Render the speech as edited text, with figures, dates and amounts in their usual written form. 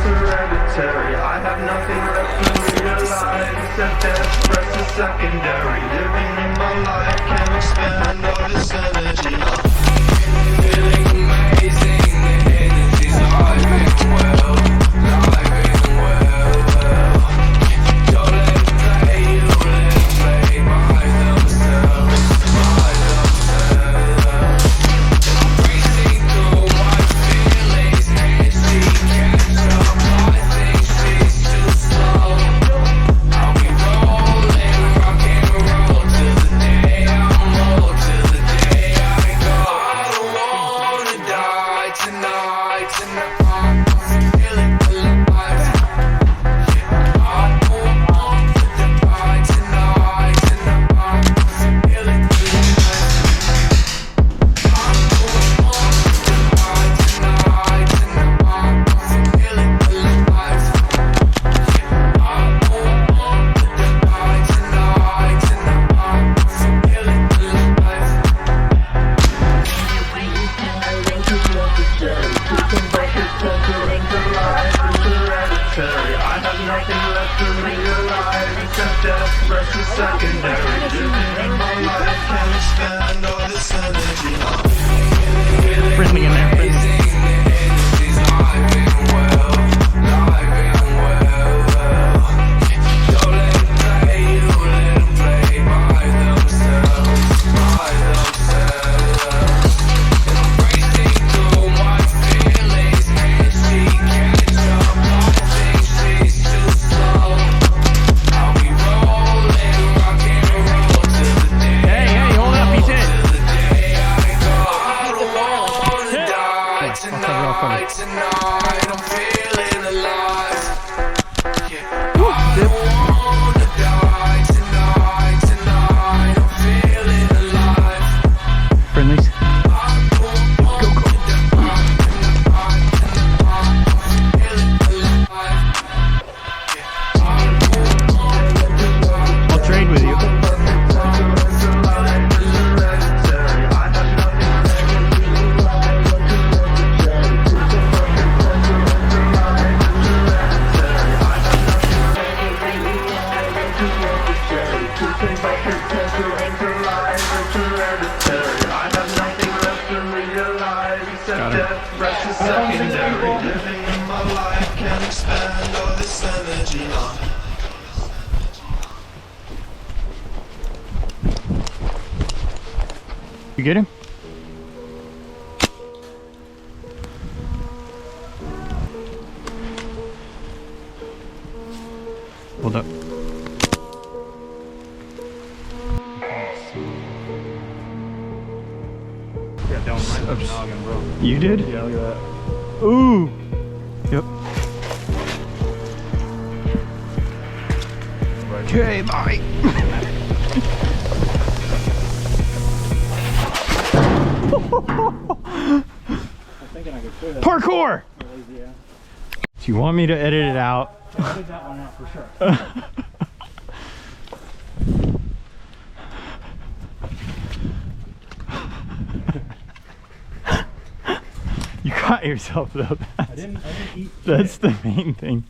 hereditary. I have nothing left to realize except death, rest is secondary. Living in my life can't expand all this energy. Feeling amazing, the energy's alive and well, alive and well. Don't let it play, you let it play by themselves, by themselves. Racing through my feelings, can't see, catch up. I think she's too slow. I'll be rolling, rock and roll till the day I'm old, till the day I go. I don't wanna die tonight, tonight. I'm feeling alive. I don't wanna die tonight, tonight. I'm feeling alive. I have nothing left to realize except death, rest is secondary. Living in my life can't expand all this energy. Friendly in there, friendly. Energy's alive and well, alive and well. Don't let it play, you let it play by themselves, by themselves. Racing through my feelings, can't see, catch up. I think she's too slow. I'll be rolling, rock and roll till the day. Hey, hold up, he's in. Till the day I go. I don't wanna die tonight, tonight. I'm feeling alive. Yeah. I don't wanna die tonight, tonight. I'm feeling alive. Friendlies. I'll trade with you. I have nothing left to realize except death, rest is secondary. Living in my life can't expand all this energy. You get him? Hold up. Yeah, down right in the noggin, bro. You did? Yeah, look at that. Ooh. Yep. Okay, bye. I'm thinking I could clear that. Parkour! Yeah. Do you want me to edit it out? I'll dig that one out for sure. You caught yourself though. I didn't eat. That's the main thing.